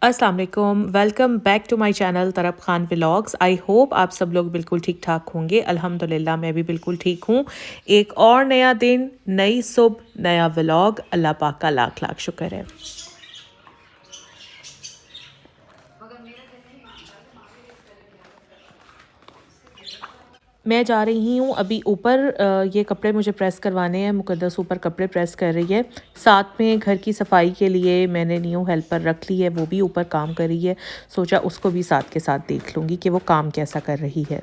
अस्सलाम वालेकुम, welcome back to my channel Taraf Khan vlogs. I hope आप सब लोग बिल्कुल ठीक ठाक होंगे। अल्हम्दुलिल्लाह मैं भी बिल्कुल ठीक हूँ। एक और नया दिन, नई सुबह, नया व्लॉग। अल्लाह पाक का लाख लाख शुक्र है। मैं जा रही हूँ अभी ऊपर। ये कपड़े मुझे प्रेस करवाने हैं। मुक़द्दस ऊपर कपड़े प्रेस कर रही है। साथ में घर की सफाई के लिए मैंने न्यू हेल्पर रख ली है, वो भी ऊपर काम कर रही है। सोचा उसको भी साथ के साथ देख लूँगी कि वो काम कैसा कर रही है।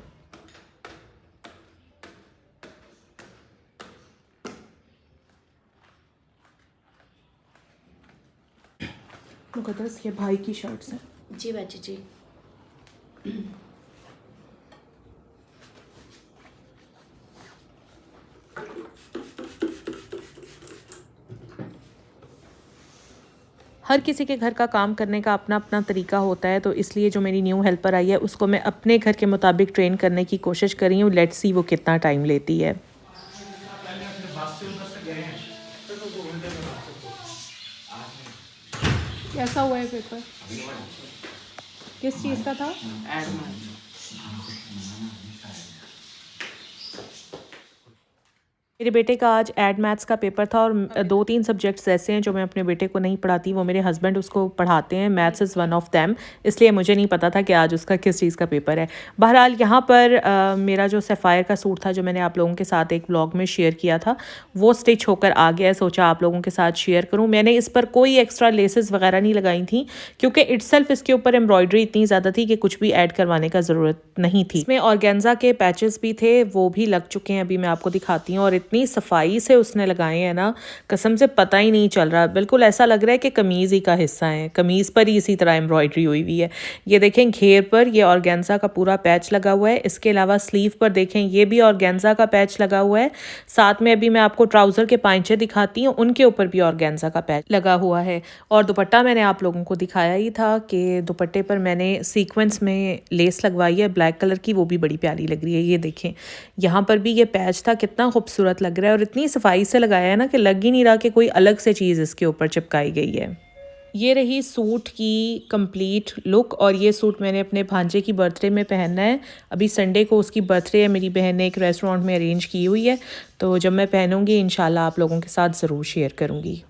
मुक़द्दस ये भाई की शर्ट्स हैं। जी बाजी जी। हर किसी के घर का काम करने का अपना अपना तरीका होता है, तो इसलिए जो मेरी न्यू हेल्पर आई है उसको मैं अपने घर के मुताबिक ट्रेन करने की कोशिश कर रही हूँ। लेट्स सी वो कितना टाइम लेती है। कैसा हुआ है पेपर? किस चीज़ का था? मेरे बेटे का आज एड मैथ्स का पेपर था और 2-3 सब्जेक्ट्स ऐसे हैं जो मैं अपने बेटे को नहीं पढ़ाती, वो मेरे हस्बैंड उसको पढ़ाते हैं। Maths is one of them, इसलिए मुझे नहीं पता था कि आज उसका किस चीज़ का पेपर है। बहरहाल यहाँ पर मेरा जो सफ़ायर का सूट था जो मैंने आप लोगों के साथ एक व्लॉग में शेयर किया था, वो स्टिच होकर आ गया है। सोचा आप लोगों के साथ शेयर करूँ। मैंने इस पर कोई एक्स्ट्रा लेसेस वगैरह नहीं लगाई थी क्योंकि इट्सल्फ इसके ऊपर एम्ब्रॉयडरी इतनी ज़्यादा थी कि कुछ भी ऐड करवाने का ज़रूरत नहीं थी। इसमें ऑर्गेन्जा के पैचेस भी थे, वो भी लग चुके हैं। अभी मैं आपको दिखाती हूँ। और इतनी सफाई से उसने लगाए हैं ना, कसम से पता ही नहीं चल रहा। बिल्कुल ऐसा लग रहा है कि कमीज़ ही का हिस्सा है। कमीज़ पर ही इसी तरह एम्ब्रॉयडरी हुई हुई है। ये देखें, घेर पर ये ऑर्गेन्जा का पूरा पैच लगा हुआ है। इसके अलावा स्लीव पर देखें, ये भी ऑर्गेन्जा का पैच लगा हुआ है। साथ में अभी मैं आपको ट्राउज़र के पांचे दिखाती हूँ, उनके ऊपर भी ऑर्गेन्जा का पैच लगा हुआ है। और दुपट्टा मैंने आप लोगों को दिखाया ही था कि दुपट्टे पर मैंने सीक्वेंस में लेस लगवाई है ब्लैक कलर की, वो भी बड़ी प्यारी लग रही है। ये देखें, यहाँ पर भी ये पैच था, कितना खूबसूरत लग रहा है। और इतनी सफाई से लगाया है ना कि लग ही नहीं रहा कि कोई अलग से चीज़ इसके ऊपर चिपकाई गई है। ये रही सूट की कंप्लीट लुक। और ये सूट मैंने अपने भांजे की बर्थडे में पहनना है। अभी संडे को उसकी बर्थडे है। मेरी बहन ने एक रेस्टोरेंट में अरेंज की हुई है, तो जब मैं पहनूंगी इंशाल्लाह आप लोगों के साथ ज़रूर शेयर करूँगी।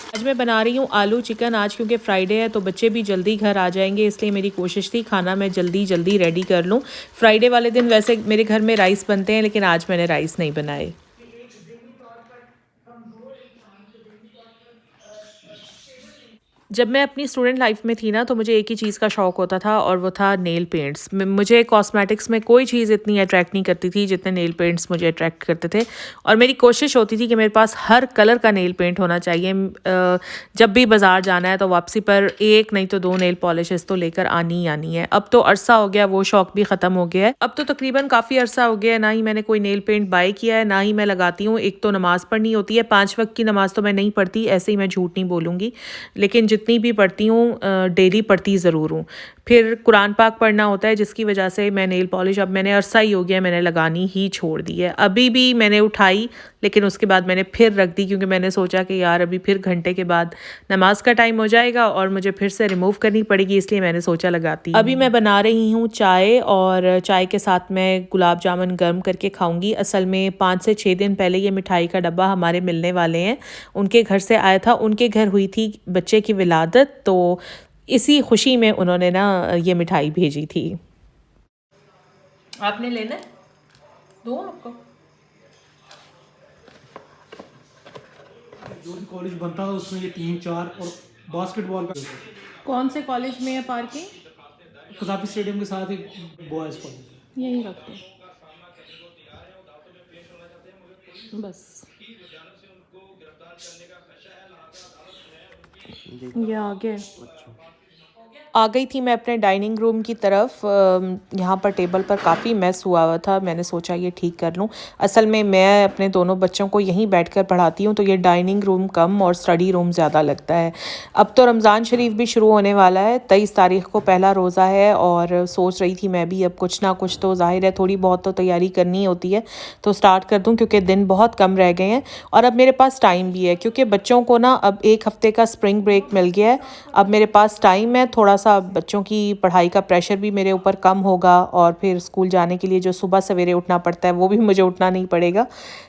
आज मैं बना रही हूँ आलू चिकन। आज क्योंकि फ्राइडे है तो बच्चे भी जल्दी घर आ जाएंगे, इसलिए मेरी कोशिश थी खाना मैं जल्दी जल्दी रेडी कर लूँ। फ्राइडे वाले दिन वैसे मेरे घर में राइस बनते हैं, लेकिन आज मैंने राइस नहीं बनाए। जब मैं अपनी स्टूडेंट लाइफ में थी ना, तो मुझे एक ही चीज़ का शौक़ होता था और वो था नेल पेंट्स। मुझे कॉस्मेटिक्स में कोई चीज़ इतनी अट्रैक्ट नहीं करती थी जितने नेल पेंट्स मुझे अट्रैक्ट करते थे। और मेरी कोशिश होती थी कि मेरे पास हर कलर का नेल पेंट होना चाहिए। जब भी बाज़ार जाना है तो वापसी पर एक नहीं तो 2 नेल पॉलिशेस तो लेकर आनी ही आनी है। अब तो अरसा हो गया, वो शौक़ भी ख़त्म हो गया है। अब तो तकरीबन काफ़ी अरसा हो गया है, ना ही मैंने कोई नेल पेंट बाय किया है, ना ही मैं लगाती हूँ। एक तो नमाज़ पढ़नी होती है, 5 वक्त की नमाज़ तो मैं नहीं पढ़ती, ऐसे ही मैं झूठ नहीं बोलूँगी, लेकिन जितनी भी पढ़ती हूँ डेली पढ़ती ज़रूर हूँ। फिर कुरान पाक पढ़ना होता है, जिसकी वजह से मैं नेल पॉलिश अब मैंने अरसा ही हो गया मैंने लगानी ही छोड़ दी है। अभी भी मैंने उठाई, लेकिन उसके बाद मैंने फिर रख दी क्योंकि मैंने सोचा कि यार अभी फिर घंटे के बाद नमाज का टाइम हो जाएगा और मुझे फिर से रिमूव करनी पड़ेगी, इसलिए मैंने सोचा लगाती। अभी मैं बना रही हूँ चाय, और चाय के साथ मैं गुलाब जामुन गर्म करके खाऊंगी। असल में 5 से 6 दिन पहले ये मिठाई का डब्बा हमारे मिलने वाले हैं, उनके घर से आया था। उनके घर हुई थी बच्चे की विलादत, तो इसी खुशी में उन्होंने ना ये मिठाई भेजी थी। आपने लेना है? दो आपको। जो भी कॉलेज बनता था उसमें ये 3-4 और बास्केटबॉल का कौन से कॉलेज में है पार्किंग? कसाफी स्टेडियम के साथ एक बॉयज़ कॉलेज। यही रखते बस। ये आगे। आ गई थी मैं अपने डाइनिंग रूम की तरफ। यहाँ पर टेबल पर काफ़ी मेस हुआ था। मैंने सोचा ये ठीक कर लूँ। असल में मैं अपने दोनों बच्चों को यहीं बैठकर पढ़ाती हूँ, तो ये डाइनिंग रूम कम और स्टडी रूम ज़्यादा लगता है। अब तो रमज़ान शरीफ भी शुरू होने वाला है। 23 तारीख़ को पहला रोज़ा है और सोच रही थी मैं भी अब कुछ ना कुछ तो ज़ाहिर है थोड़ी बहुत तो तैयारी करनी होती है, तो स्टार्ट कर दूँ क्योंकि दिन बहुत कम रह गए हैं और अब मेरे पास टाइम भी है क्योंकि बच्चों को ना अब 1 हफ़्ते का स्प्रिंग ब्रेक मिल गया है। अब मेरे पास टाइम है, थोड़ा सा बच्चों की पढ़ाई का प्रेशर भी मेरे ऊपर कम होगा और फिर स्कूल जाने के लिए जो सुबह सवेरे उठना पड़ता है वो भी मुझे उठना नहीं पड़ेगा।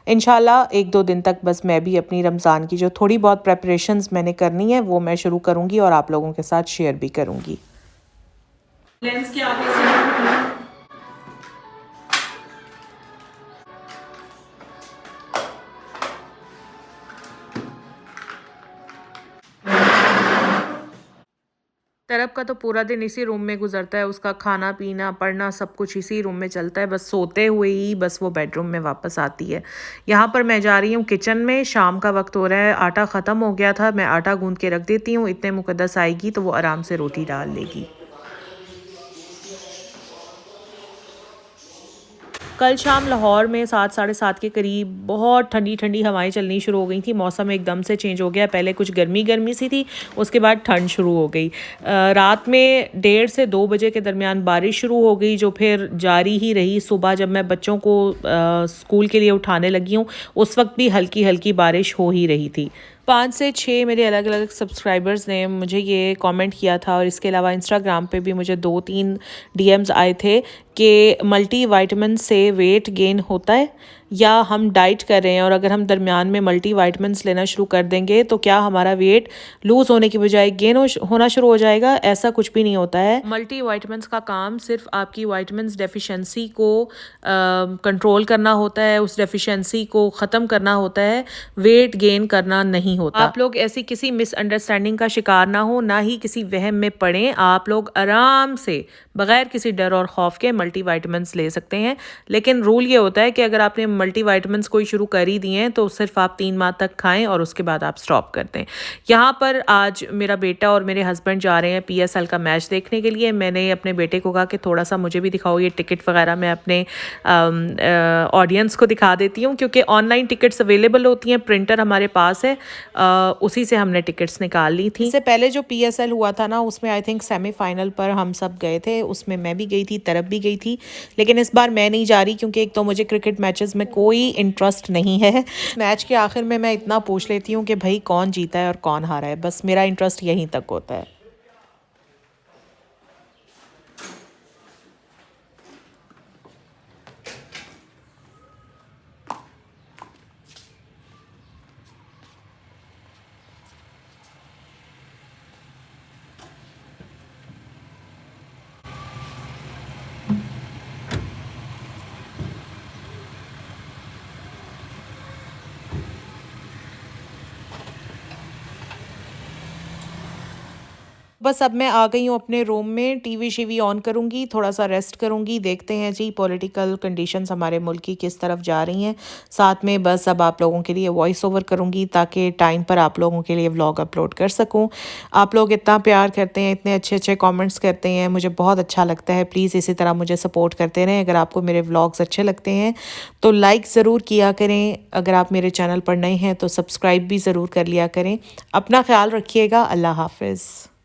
इंशाल्लाह 1-2 दिन तक बस मैं भी अपनी रमज़ान की जो थोड़ी बहुत प्रेपरेशंस मैंने करनी है वो मैं शुरू करूँगी और आप लोगों के साथ शेयर भी करूँगी। लेंस के आगे से तरब का तो पूरा दिन इसी रूम में गुजरता है। उसका खाना पीना पढ़ना सब कुछ इसी रूम में चलता है। बस सोते हुए ही बस वो बेडरूम में वापस आती है। यहाँ पर मैं जा रही हूँ किचन में। शाम का वक्त हो रहा है, आटा ख़त्म हो गया था। मैं आटा गूंद के रख देती हूँ, इतने मुकद्दस आएगी तो वो आराम से रोटी डाल लेगी। कल शाम लाहौर में 7 साढ़े 7 के करीब बहुत ठंडी ठंडी हवाएं चलनी शुरू हो गई थी। मौसम एकदम से चेंज हो गया। पहले कुछ गर्मी गर्मी सी थी, उसके बाद ठंड शुरू हो गई। रात में 1:30 से 2 बजे के दरमियान बारिश शुरू हो गई जो फिर जारी ही रही। सुबह जब मैं बच्चों को स्कूल के लिए उठाने लगी हूँ उस वक्त भी हल्की हल्की बारिश हो ही रही थी। 5 से 6 मेरे अलग अलग सब्सक्राइबर्स ने मुझे ये कमेंट किया था और इसके अलावा इंस्टाग्राम पे भी मुझे 2-3 डीएम्स आए थे कि मल्टी वाइटामिन से वेट गेन होता है या हम डाइट कर रहे हैं और अगर हम दरमियान में मल्टी वाइटामिन्स लेना शुरू कर देंगे तो क्या हमारा वेट लूज़ होने की बजाय गेन होना शुरू हो जाएगा। ऐसा कुछ भी नहीं होता है। मल्टी वाइटामिन्स का काम सिर्फ आपकी वाइटामिन्स डेफिशिएंसी को कंट्रोल करना होता है, उस डेफिशिएंसी को ख़त्म करना होता है, वेट गेन करना नहीं होता। आप लोग ऐसी किसी मिसअंडरस्टैंडिंग का शिकार ना हो, ना ही किसी वहम में पड़ें। आप लोग आराम से बगैर किसी डर और खौफ के मल्टी वाइटामिन्स ले सकते हैं, लेकिन रूल ये होता है कि अगर आपने मल्टी वाइटामिन्स कोई शुरू कर ही दिए हैं तो सिर्फ आप 3 माह तक खाएं और उसके बाद आप स्टॉप कर दें। यहाँ पर आज मेरा बेटा और मेरे हस्बैंड जा रहे हैं पीएसएल का मैच देखने के लिए। मैंने अपने बेटे को कहा कि थोड़ा सा मुझे भी दिखाओ ये टिकट वगैरह, मैं अपने ऑडियंस को दिखा देती हूँ क्योंकि ऑनलाइन टिकट्स अवेलेबल होती हैं, प्रिंटर हमारे पास है, उसी से हमने टिकट्स निकाल ली थी। इससे पहले जो पीएसएल हुआ था ना उसमें आई थिंक सेमीफाइनल पर हम सब गए थे, उसमें मैं भी गई थी, तरफ भी गई थी, लेकिन इस बार मैं नहीं जा रही क्योंकि एक तो मुझे क्रिकेट मैचेस में कोई इंटरेस्ट नहीं है। मैच के आखिर में मैं इतना पूछ लेती हूँ कि भाई कौन जीता है और कौन हारा है, बस मेरा इंटरेस्ट यहीं तक होता है। बस अब मैं आ गई हूँ अपने रूम में, टीवी शीवी ऑन करूँगी, थोड़ा सा रेस्ट करूँगी। देखते हैं जी पॉलिटिकल कंडीशंस हमारे मुल्क की किस तरफ जा रही हैं। साथ में बस अब आप लोगों के लिए वॉइस ओवर करूँगी ताकि टाइम पर आप लोगों के लिए व्लॉग अपलोड कर सकूँ। आप लोग इतना प्यार करते हैं, इतने अच्छे अच्छे कमेंट्स करते हैं, मुझे बहुत अच्छा लगता है। प्लीज़ इसी तरह मुझे सपोर्ट करते रहें। अगर आपको मेरे व्लॉग्स अच्छे लगते हैं तो लाइक ज़रूर किया करें। अगर आप मेरे चैनल पर नए हैं तो सब्सक्राइब भी ज़रूर कर लिया करें। अपना ख्याल रखिएगा। अल्लाह हाफ़िज़।